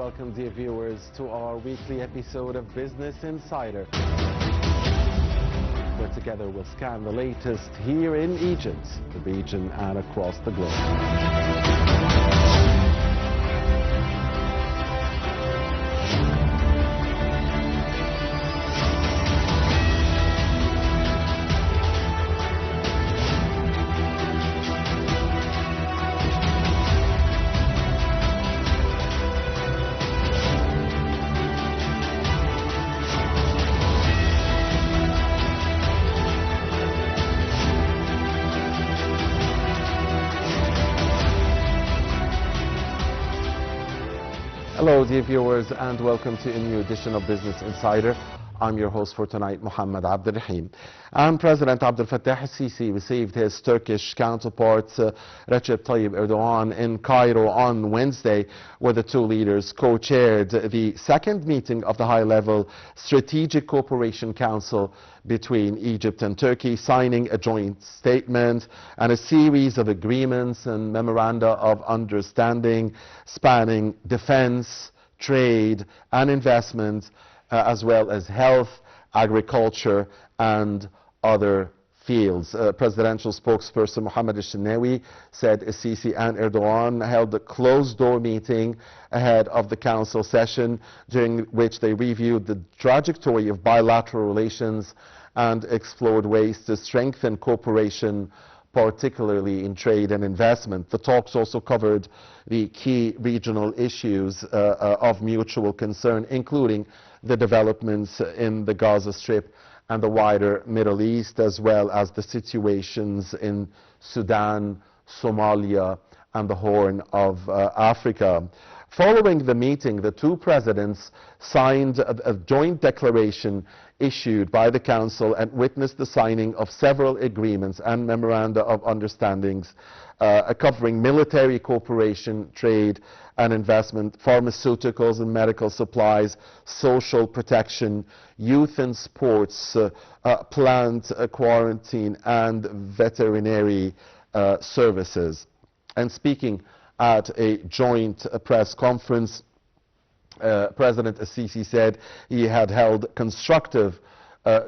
welcome, dear viewers, to our weekly episode of Business Insider, where together we'll scan the latest here in Egypt, the region, and across the globe. Hello, dear viewers, and welcome to a new edition of Business Insider. I'm your host for tonight, Mohammed Abdul Rahim. President Abdel Fattah al-Sisi received his Turkish counterpart Recep Tayyip Erdogan in Cairo on Wednesday, where the two leaders co-chaired the second meeting of the high-level Strategic Cooperation Council between Egypt and Turkey, signing a joint statement and a series of agreements and memoranda of understanding spanning defense, trade and investment, as well as health, agriculture and other fields. Presidential spokesperson Mohammed al-Shenawi said Sisi and Erdogan held a closed-door meeting ahead of the council session, during which they reviewed the trajectory of bilateral relations and explored ways to strengthen cooperation, particularly in trade and investment. The talks also covered the key regional issues of mutual concern, including the developments in the Gaza Strip and the wider Middle East, as well as the situations in Sudan, Somalia, and the Horn of Africa. Following the meeting, the two presidents signed a joint declaration issued by the Council and witnessed the signing of several agreements and memoranda of understandings covering military cooperation, trade and investment, pharmaceuticals and medical supplies, social protection, youth and sports, plant quarantine and veterinary services. And speaking at a joint press conference, President al-Sisi said he had held constructive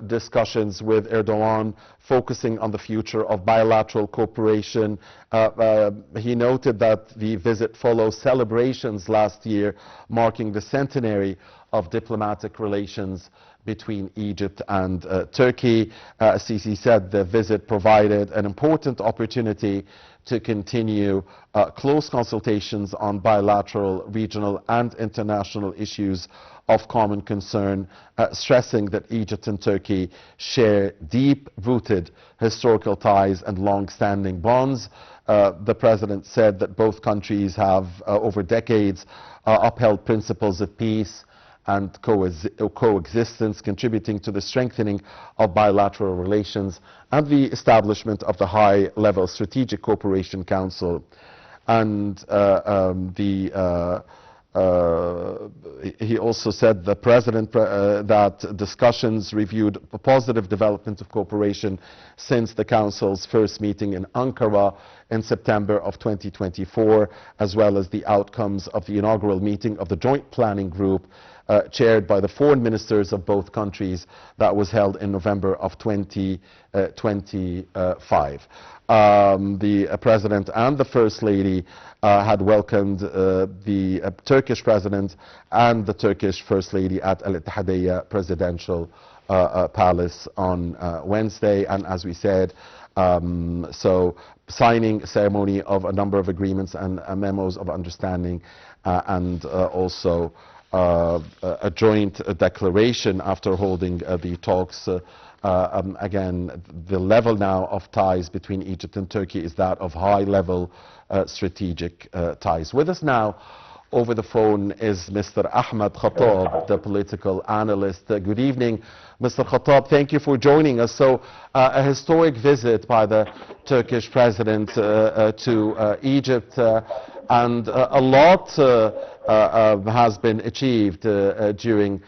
discussions with Erdogan, focusing on the future of bilateral cooperation. He noted that the visit follows celebrations last year marking the centenary of diplomatic relations between Egypt and Turkey. Sisi said the visit provided an important opportunity to continue close consultations on bilateral, regional and international issues of common concern, stressing that Egypt and Turkey share deep-rooted historical ties and long-standing bonds. The President said that both countries have, over decades, upheld principles of peace and coexistence, contributing to the strengthening of bilateral relations and the establishment of the high-level Strategic Cooperation Council. And he also said, the President, that discussions reviewed a positive development of cooperation since the Council's first meeting in Ankara in September of 2024, as well as the outcomes of the inaugural meeting of the Joint Planning Group chaired by the foreign ministers of both countries that was held in November of 2025. The President and the First Lady had welcomed the Turkish President and the Turkish First Lady at Al-Ittihadiyya Presidential Palace on Wednesday, and as we said, so signing a ceremony of a number of agreements and memos of understanding, and also a joint declaration after holding the talks. Again, the level now of ties between Egypt and Turkey is that of high-level strategic ties. With us now over the phone is Mr. Ahmed Khattab, the political analyst. Good evening, Mr. Khattab. Thank you for joining us. So, a historic visit by the Turkish president to Egypt, and a lot has been achieved during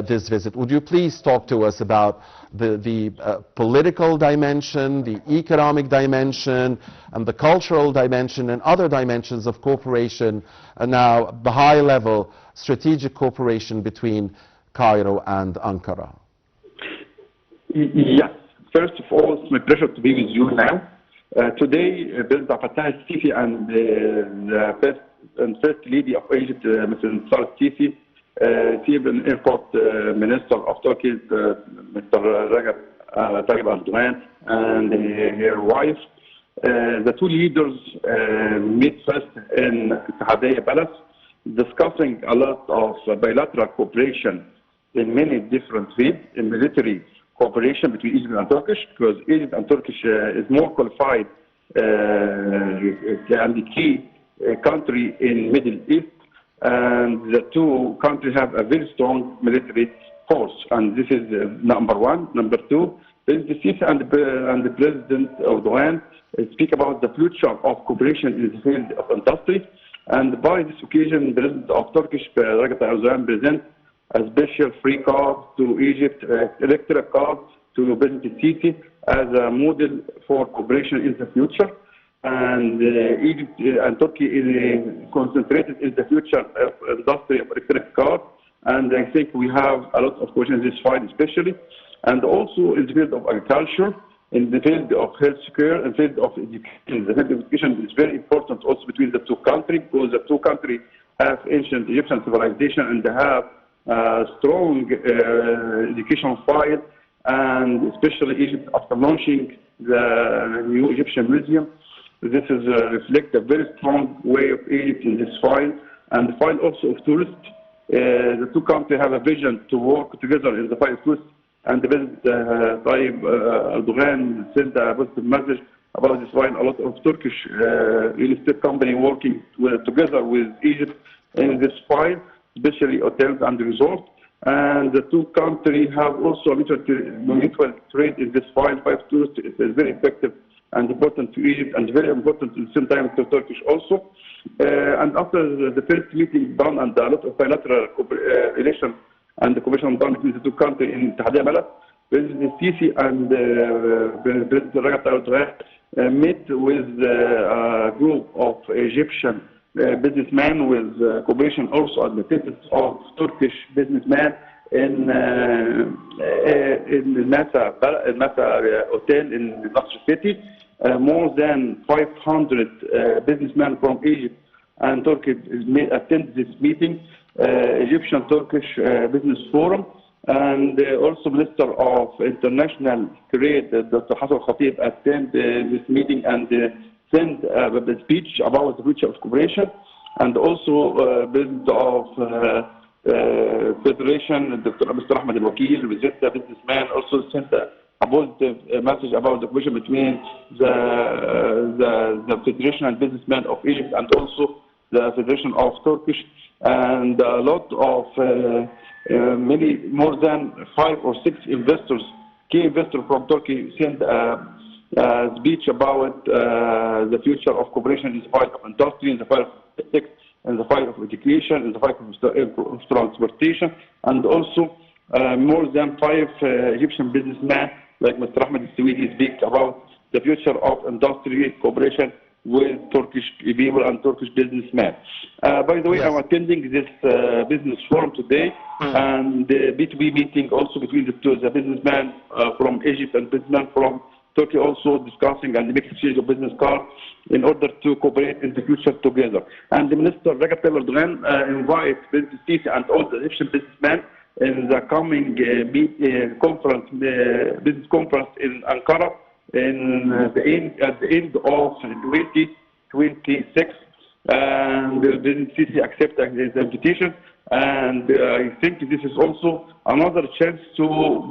this visit. Would you please talk to us about the political dimension, the economic dimension, and the cultural dimension, and other dimensions of cooperation, and now the high-level strategic cooperation between Cairo and Ankara? Yes. First of all, it's my pleasure to be with you now. Today, President Fattah al-Sisi and the First Lady of Egypt, Mr. Nasser al-Sisi, received an airport Minister of Turkey, Mr. Recep Tayyip Erdogan, and her wife. The two leaders meet first in Tahadiyya Palace, discussing a lot of bilateral cooperation in many different fields, in military cooperation between Egypt and Turkish, because Egypt and Turkish is more qualified and the key country in Middle East, and the two countries have a very strong military force, and this is number one. Number two, President Sisi and the President Erdogan speak about the future of cooperation in the field of industry, and by this occasion, the President of Turkish, Recep Erdogan, presents a special free card to Egypt, electric card to President Sisi as a model for cooperation in the future. And Egypt and Turkey is concentrated in the future of industry of electric cars. And I think we have a lot of cooperation in this field especially. And also in the field of agriculture, in the field of health care, and field of education. The field of education is very important also between the two countries, because the two countries have ancient Egyptian civilization and they have strong education file, and especially Egypt after launching the new Egyptian museum. This is reflect a very strong way of Egypt in this file, and the file also of tourists. The two countries have a vision to work together in the file of tourists, and the President Tayyip Erdogan sent a positive message about this file. A lot of Turkish real estate company working together with Egypt in this file, especially hotels and resorts. And the two countries have also mutual trade in this file. Five tourists is very effective and important to Egypt, and very important at the same time to Turkish also. And after the first meeting done and a lot of bilateral relations and the cooperation done between the two countries in Tahadiyya Palace, President Sisi and President Recep Erdogan met with a group of Egyptian businessmen with cooperation also at the table of Turkish businessmen in Masa Hotel in Nasr City. More than 500 businessmen from Egypt and Turkey attend this meeting, Egyptian-Turkish Business Forum, and also Minister of International Trade, Dr. Hassan Khatib, attend this meeting and send a speech about the future of cooperation, and also President of Federation, Dr. Mr. Ahmed al-Wakil, visit the businessman, also sent a positive message about the cooperation between the Federation and businessmen of Egypt and also the Federation of Turkish, and a lot of many more than 5 or 6 investors, key investors from Turkey, sent a speech about the future of cooperation in the field of industry, in the field of ethics, in the field of education, in the field of transportation, and also more than 5 Egyptian businessmen like Mr. Ahmed al-Sawidi speak about the future of industry cooperation with Turkish people and Turkish businessmen. By the way, yes. I'm attending this business forum today, and the B2B meeting also between the businessmen from Egypt and businessmen from Turkey, also discussing and making exchange of business cards in order to cooperate in the future together. And the Minister Recep Tayyip Erdogan invites President Sisi and all the Egyptian businessmen in the coming business conference in Ankara at the end of 2026. And President Sisi accepted his invitation. And I think this is also another chance to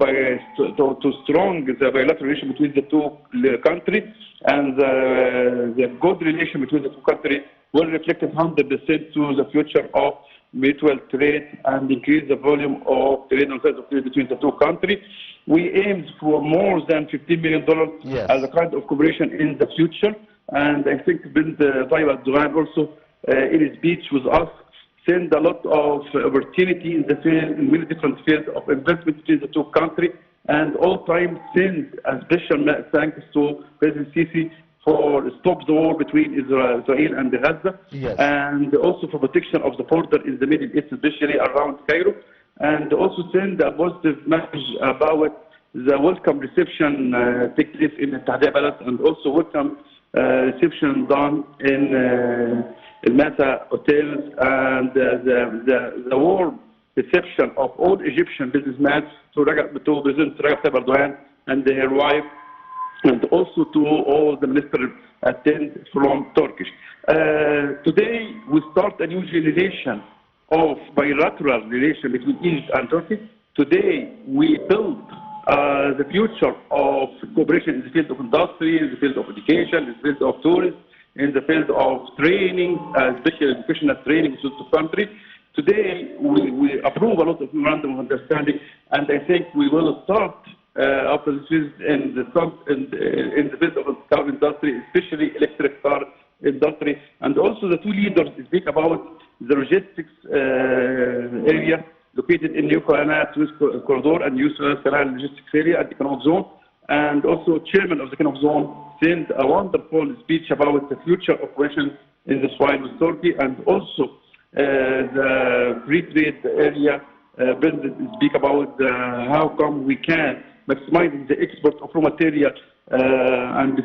strong the bilateral relation between the two countries, and the good relation between the two countries will reflect 100% to the future of mutual trade and increase the volume of trade and sales of trade between the two countries. We aim for more than $15 million yes. as a kind of cooperation in the future, and I think President Tayyip Erdogan also in his speech with us send a lot of opportunity in the field, in many different fields of investment between the two countries, and all time send a special thanks to President Sisi for stop the war between Israel and Gaza, Yes. and also for protection of the border in the Middle East, especially around Cairo, and also send a positive message about the welcome reception take place in Tahrir Palace, and also welcome reception done in Mata hotels, and the warm reception of all Egyptian businessmen to President Recep Tayyip Erdogan and their wife, and also to all the ministers attend from Turkish. Today we start a new generation of bilateral relation between Egypt and Turkey. Today we build the future of cooperation in the field of industry, in the field of education, in the field of tourism, in the field of training, especially educational training to the country. Today we approve a lot of memorandum of understanding, and I think we will start after this visit in the field of car industry, especially electric car industry, and also the two leaders speak about the logistics area located in New Suez Corridor and New Suez Canal Logistics Area at the Economic Zone, and also chairman of the Economic Zone sent a wonderful speech about the future operation in the soil with Turkey, and also the free trade area president speak about how come we can maximize the export of raw material and the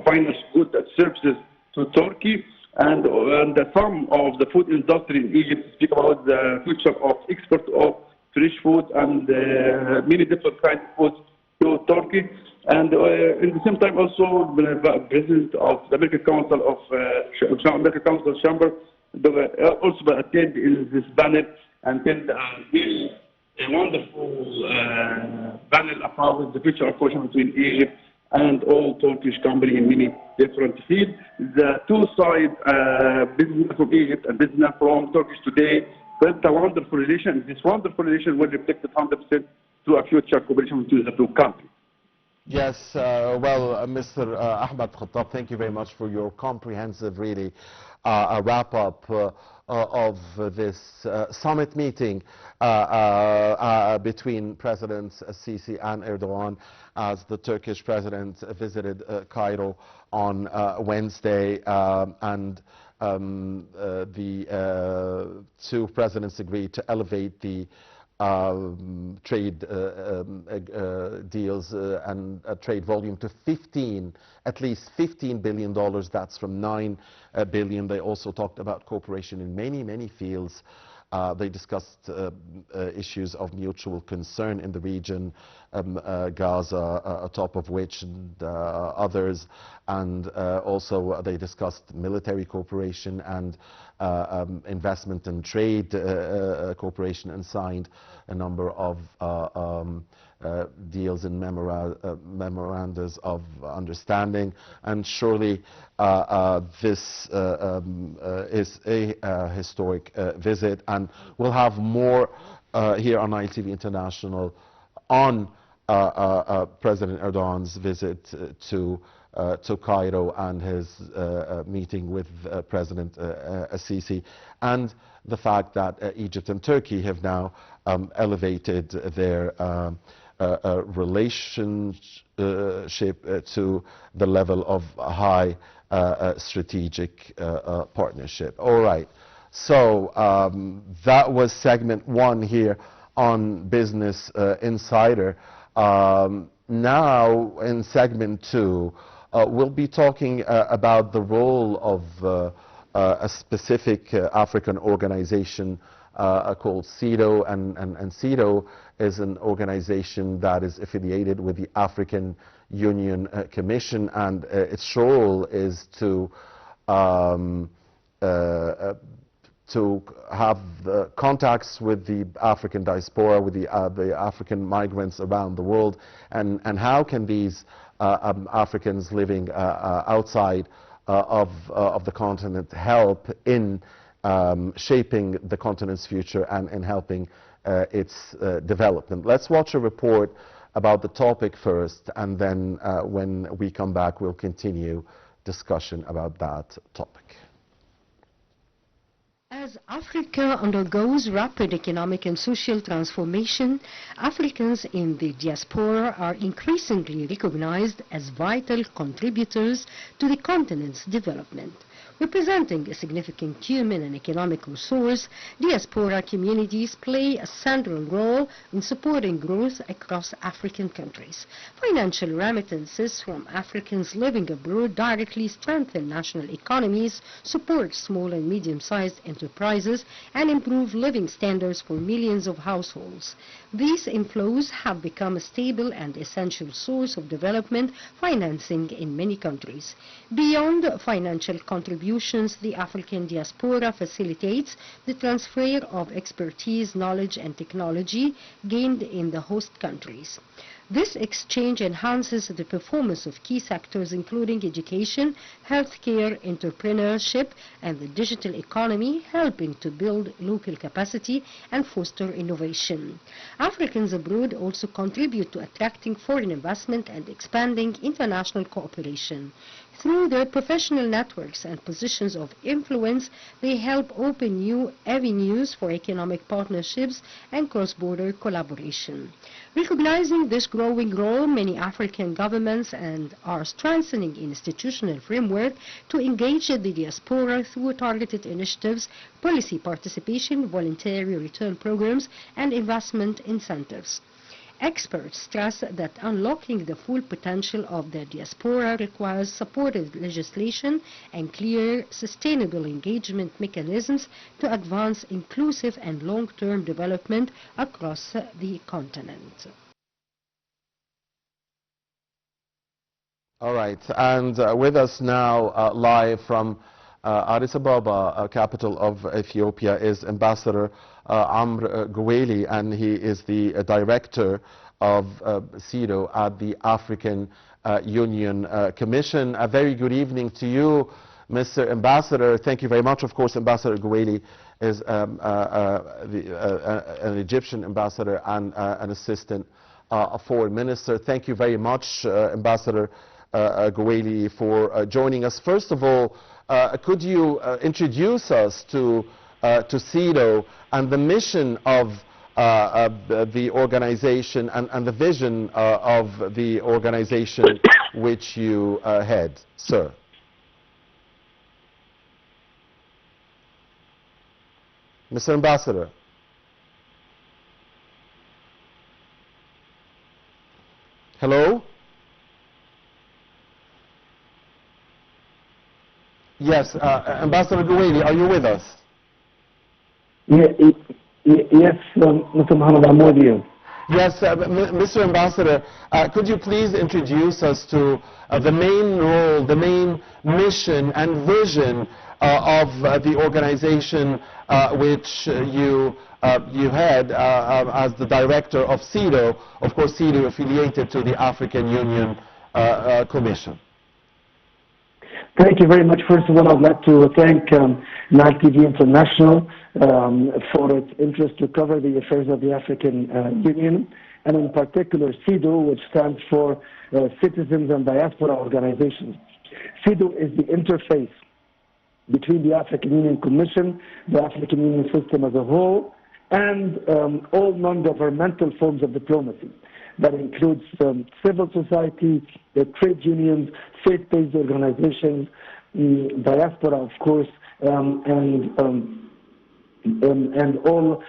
final goods and services to Turkey, and some of the food industry in Egypt speak about the future of export of fresh food and many different kinds of foods to Turkey. And in the same time, also the president of the American Council of American Council Chamber also attend in this panel, and attend a wonderful panel about the future of cooperation between Egypt and all Turkish companies in many different fields. The two sides, business from Egypt and business from Turkish today, built a wonderful relation. This wonderful relation will reflect 100% to a future cooperation between the two countries. Yes, well, Mr. Ahmed Khattab, thank you very much for your comprehensive, really, wrap-up of this summit meeting between Presidents Sisi and Erdogan, as the Turkish president visited Cairo on Wednesday, and the two presidents agreed to elevate the trade deals and trade volume to at least $15 billion. That's from $9 billion. They also talked about cooperation in many fields. They discussed issues of mutual concern in the region, Gaza, top of which, and others, and also they discussed military cooperation and investment and trade cooperation, and signed a number of deals and memorandums of understanding. And surely this is a historic visit, and we'll have more here on Nile TV International on President Erdogan's visit to Cairo and his meeting with President Sisi, and the fact that Egypt and Turkey have now elevated their relationship to the level of high strategic partnership. All right, so that was segment one here on Business Insider. Now in segment two, we'll be talking about the role of a specific African organization called CEDAW, and CEDAW is an organization that is affiliated with the African Union Commission, and its role is to have contacts with the African diaspora, with the African migrants around the world, and how can these Africans living outside of the continent help in shaping the continent's future and in helping its development. Let's watch a report about the topic first, and then when we come back, we'll continue discussion about that topic. As Africa undergoes rapid economic and social transformation, Africans in the diaspora are increasingly recognized as vital contributors to the continent's development. Representing a significant human and economic resource, diaspora communities play a central role in supporting growth across African countries. Financial remittances from Africans living abroad directly strengthen national economies, support small and medium-sized enterprises, and improve living standards for millions of households. These inflows have become a stable and essential source of development financing in many countries. Beyond financial contributions, the African diaspora facilitates the transfer of expertise, knowledge, and technology gained in the host countries. This exchange enhances the performance of key sectors including education, healthcare, entrepreneurship, and the digital economy, helping to build local capacity and foster innovation. Africans abroad also contribute to attracting foreign investment and expanding international cooperation. Through their professional networks and positions of influence, they help open new avenues for economic partnerships and cross-border collaboration. Recognizing this growing role, many African governments are strengthening institutional framework to engage the diaspora through targeted initiatives, policy participation, voluntary return programs, and investment incentives. Experts stress that unlocking the full potential of the diaspora requires supportive legislation and clear, sustainable engagement mechanisms to advance inclusive and long-term development across the continent. All right, and with us now live from Addis Ababa, capital of Ethiopia, is Ambassador Amr Jowaily, and he is the director of CEDAW at the African Union Commission. A very good evening to you, Mr. Ambassador. Thank you very much. Of course, Ambassador Jowaily is an Egyptian ambassador and an assistant foreign minister. Thank you very much, Ambassador Jowaily, for joining us. First of all, could you introduce us to CEDAW and the mission of the organization and the vision of the organization which you head, sir? Mr. Ambassador. Hello? Yes, Ambassador Jowaily, are you with us? Yes, Mr. Mohammed, I'm with you. Yes, Mr. Ambassador, could you please introduce us to the main role, the main mission and vision of the organization which you had as the director of CEDAW, of course CEDAW affiliated to the African Union Commission? Thank you very much. First of all, I'd like to thank Nile TV International for its interest to cover the affairs of the African Union, and in particular CEDAW, which stands for Citizens and Diaspora Organizations. CEDAW is the interface between the African Union Commission, the African Union system as a whole, and all non-governmental forms of diplomacy. That includes civil society, the trade unions, faith-based organizations, diaspora, of course, and all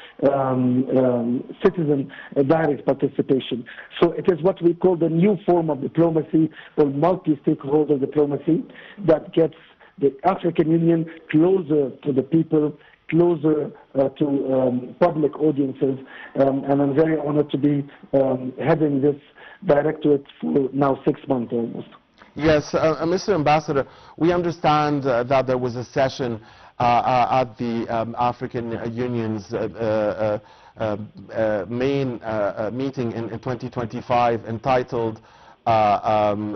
citizen direct participation. So it is what we call the new form of diplomacy, or multi-stakeholder diplomacy, that gets the African Union closer to the people, closer to public audiences, and I'm very honored to be heading this directorate for now 6 months almost. Yes, Mr. Ambassador, we understand that there was a session at the African Union's main meeting in 2025 entitled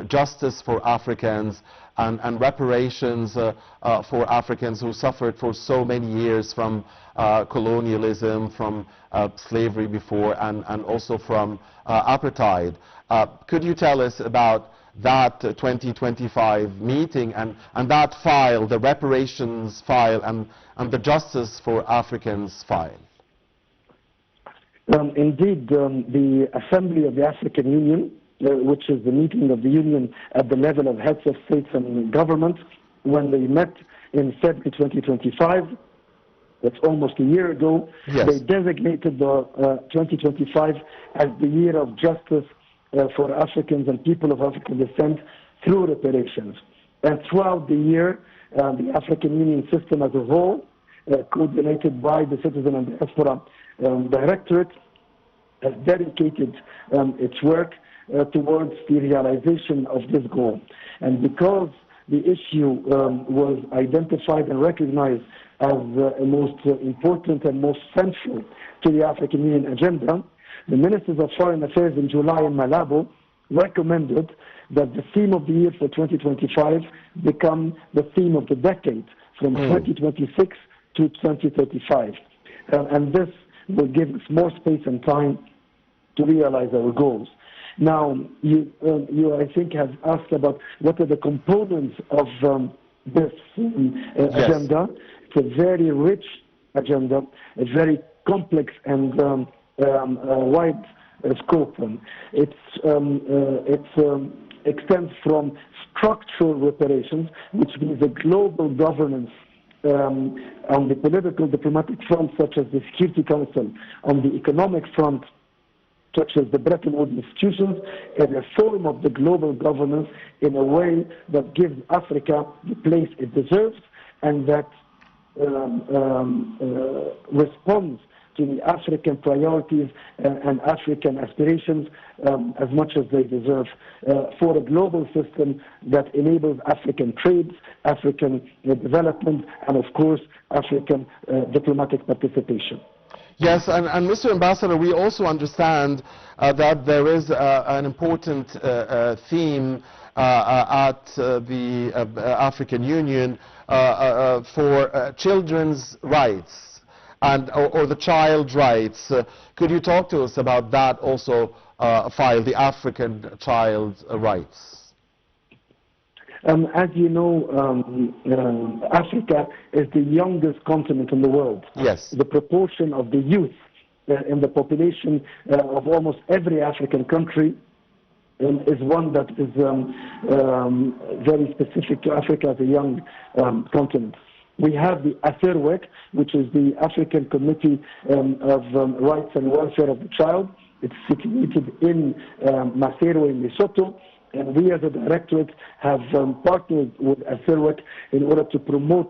Justice for Africans and reparations for Africans who suffered for so many years from colonialism, from slavery before, and also from apartheid. Could you tell us about that 2025 meeting and that file, the reparations file and the Justice for Africans file? Indeed, the Assembly of the African Union, which is the meeting of the Union at the level of heads of states and government, when they met in February 2025, that's almost a year ago, yes, they designated the 2025 as the year of justice for Africans and people of African descent through reparations. And throughout the year, the African Union system as a whole, coordinated by the Citizen and Diaspora Directorate, has dedicated its work towards the realization of this goal. And because the issue was identified and recognized as most important and most central to the African Union agenda, the Ministers of Foreign Affairs in July in Malabo recommended that the theme of the year for 2025 become the theme of the decade from 2026 to 2035. And this will give us more space and time to realize our goals. Now, you I think, have asked about what are the components of this agenda. It's a very rich agenda, a very complex and wide scope. It extends from structural reparations, which means a global governance on the political diplomatic front, such as the Security Council, on the economic front, such as the Bretton Woods institutions, and a reform of the global governance in a way that gives Africa the place it deserves and that responds to the African priorities and African aspirations as much as they deserve for a global system that enables African trade, African development, and of course, African diplomatic participation. Yes, and Mr. Ambassador, we also understand that there is an important theme at the African Union for children's rights and or the child's rights. Could you talk to us about that also file, the African child's rights? As you know, Africa is the youngest continent in the world. Yes. The proportion of the youth in the population of almost every African country is one that is very specific to Africa as a young continent. We have the AFERWEC, which is the African Committee of Rights and Welfare of the Child. It's situated in Maseru in Lesotho. And we as a directorate have partnered with AFERWEC in order to promote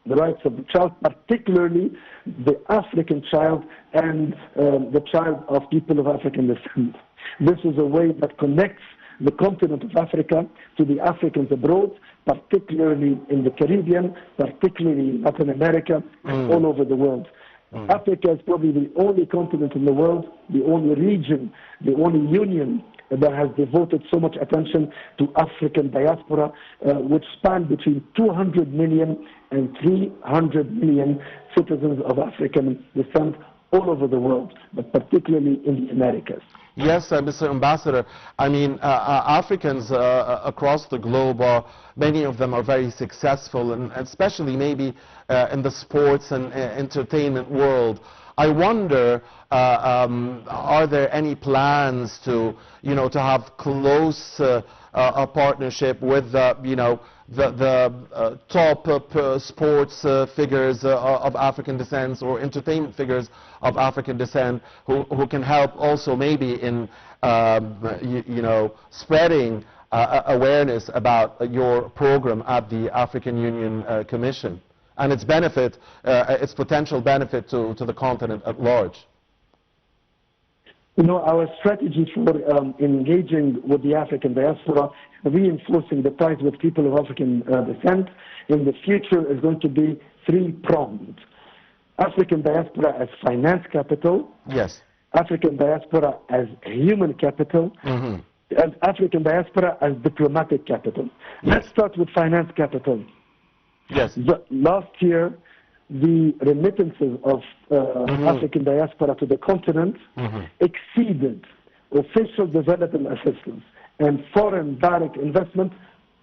the rights of the child, particularly the African child and the child of people of African descent. This is a way that connects the continent of Africa to the Africans abroad, particularly in the Caribbean, particularly in Latin America, and all over the world. Africa is probably the only continent in the world, the only region, the only union that has devoted so much attention to African diaspora, which span between 200 million and 300 million citizens of African descent all over the world, but particularly in the Americas. Yes, Mr. Ambassador. I mean, Africans across the globe, many of them are very successful, and especially maybe in the sports and entertainment world. I wonder, are there any plans to, to have close a partnership with, the top sports figures of African descent or entertainment figures of African descent who can help also maybe in, spreading awareness about your program at the African Union Commission and its benefit, its potential benefit to the continent at large? Our strategy for engaging with the African diaspora, reinforcing the ties with people of African descent in the future is going to be three-pronged. African diaspora as finance capital. Yes. African diaspora as human capital. And African diaspora as diplomatic capital. Yes. Let's start with finance capital. Yes. Last year, the remittances of African diaspora to the continent exceeded official development assistance, and foreign direct investment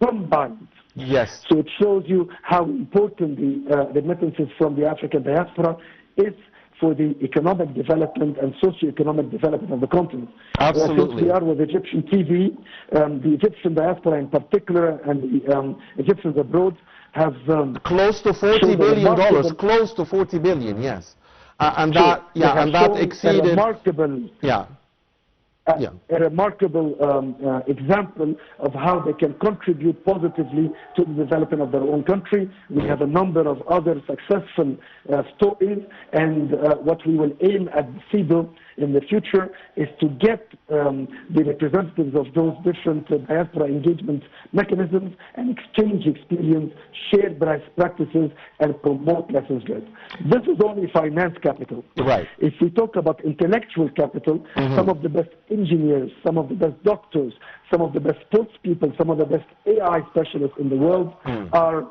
combined. Yes. So it shows you how important the remittances from the African diaspora is for the economic development and socio-economic development of the continent. Absolutely. Since we are with Egyptian TV, the Egyptian diaspora in particular and the Egyptians abroad have close to $40 billion, close to 40 billion, yes. And that, yeah, and that exceeded a remarkable, a remarkable example of how they can contribute positively to the development of their own country. We have a number of other successful stories, and what we will aim at CEDAW in the future is to get the representatives of those different diaspora engagement mechanisms and exchange experience, share best practices, and promote lessons learned. This is only finance capital. Right. If we talk about intellectual capital, some of the best engineers, some of the best doctors, some of the best sports people, some of the best AI specialists in the world are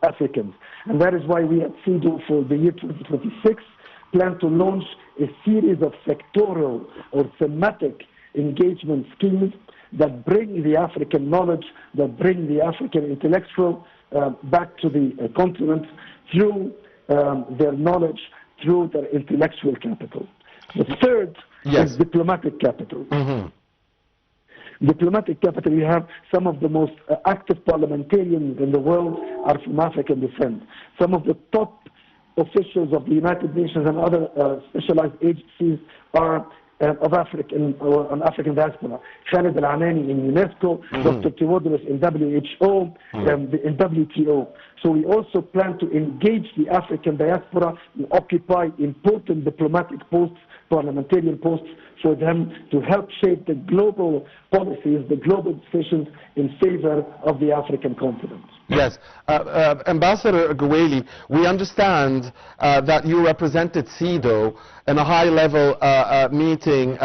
Africans. And that is why we at CEDAW for the year 2026 plan to launch a series of sectoral or thematic engagement schemes that bring the African knowledge, that bring the African intellectual back to the continent through their knowledge, through their intellectual capital. The third is diplomatic capital. Diplomatic capital, you have some of the most active parliamentarians in the world are from African descent. Some of the top officials of the United Nations and other specialized agencies are of African or an African diaspora. Khalid Al-Anani in UNESCO, Dr. Tewodros in WHO, in WTO. So we also plan to engage the African diaspora and occupy important diplomatic posts, parliamentarian posts, for them to help shape the global policies, the global decisions in favor of the African continent. Yes. Ambassador Jowaily, we understand that you represented CEDAW in a high-level meeting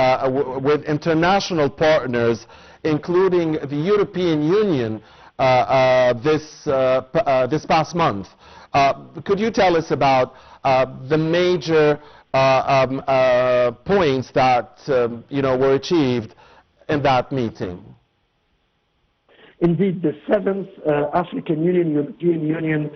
with international partners, including the European Union, this past month. Could you tell us about the major points that were achieved in that meeting? Indeed, the 7th African Union, European Union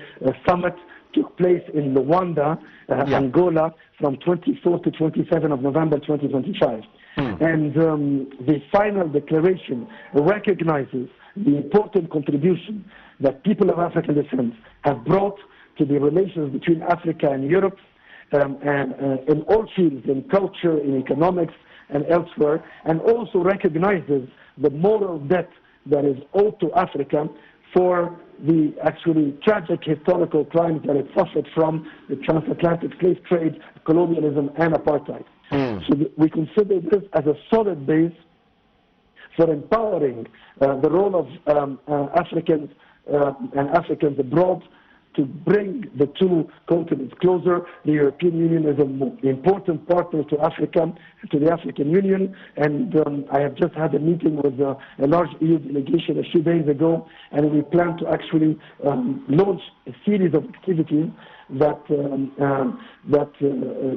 Summit took place in Luanda, Angola, from 24 to 27 of November 2025. And the final declaration recognizes the important contribution that people of African descent have brought to the relations between Africa and Europe, and in all fields, in culture, in economics, and elsewhere, and also recognizes the moral debt that is owed to Africa for the actually tragic historical crimes that it suffered from the transatlantic slave trade, colonialism, and apartheid. So we consider this as a solid base for empowering the role of Africans and Africans abroad to bring the two continents closer. The European Union is an important partner to Africa, to the African Union, and I have just had a meeting with a large EU delegation a few days ago, and we plan to actually launch a series of activities that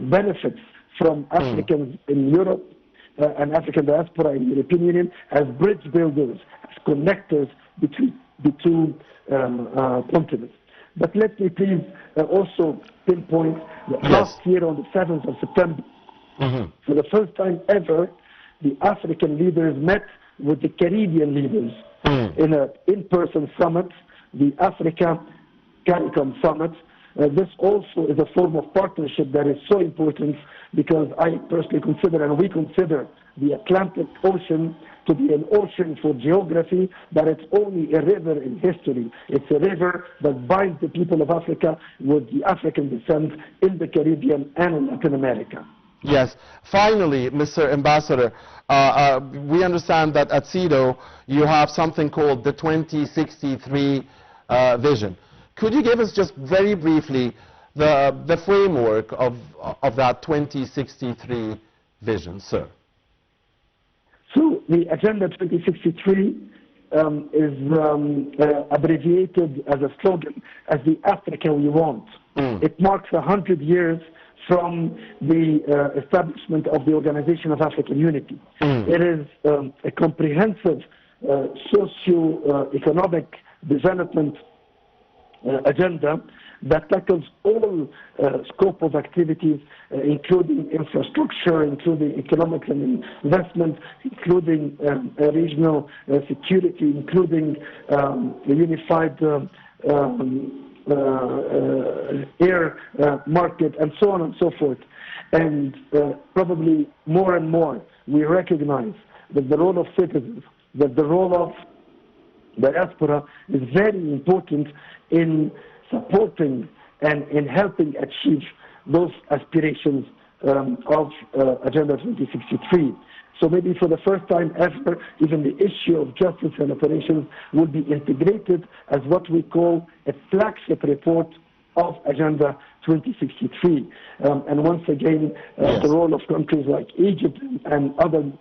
benefits from Africans in Europe and African diaspora in the European Union as bridge builders, as connectors between the two continents. But let me please also pinpoint that last year on the 7th of September, for the first time ever, the African leaders met with the Caribbean leaders in an in-person summit, the Africa CARICOM Summit. This also is a form of partnership that is so important because I personally consider, and we consider, the Atlantic Ocean to be an ocean for geography, but it's only a river in history. It's a river that binds the people of Africa with the African descent in the Caribbean and in Latin America. Yes. Finally, Mr. Ambassador, we understand that at CEDAW you have something called the 2063 vision. Could you give us just very briefly the framework of that 2063 vision, sir? So the Agenda 2063 is abbreviated as a slogan as the Africa we want. It marks 100 years from the establishment of the Organization of African Unity. It is a comprehensive socio-economic development agenda that tackles all scope of activities, including infrastructure, including economic and investment, including regional security, including the unified air market, and so on and so forth. And probably more and more, we recognize that the role of citizens, that the role of diaspora is very important in supporting and in helping achieve those aspirations of Agenda 2063. So maybe for the first time ever, even the issue of justice and operations will be integrated as what we call a flagship report of Agenda 2063. And once again, the role of countries like Egypt and other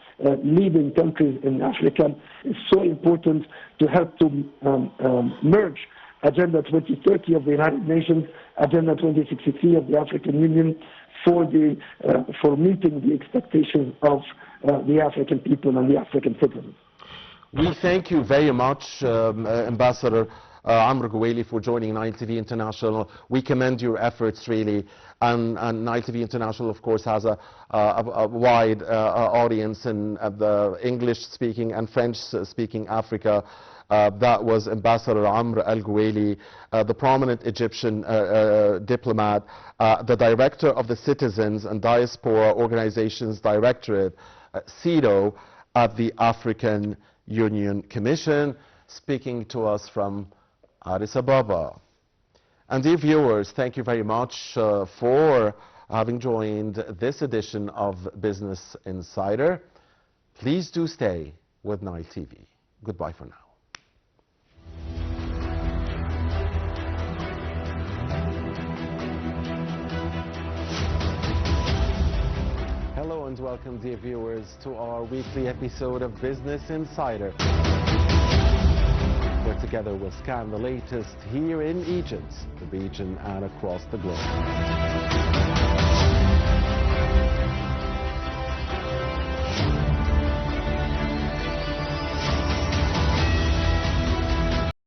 leading countries in Africa is so important to help to merge Agenda 2030 of the United Nations, Agenda 2063 of the African Union for meeting the expectations of the African people and the African citizens. We thank you very much, Ambassador Amr Jowaily, for joining Nile TV International. We commend your efforts, really, and Nile TV International, of course, has a wide audience in the English-speaking and French-speaking Africa. That was Ambassador Amr Jowaily, the prominent Egyptian diplomat, the director of the Citizens and Diaspora Organizations Directorate, CEDAW, at the African Union Commission, speaking to us from Addis Ababa. And dear viewers, thank you very much for having joined this edition of Business Insider. Please do stay with Nile TV. Goodbye for now. Hello and welcome, dear viewers, to our weekly episode of Business Insider, where together we'll scan the latest here in Egypt, the region, and across the globe.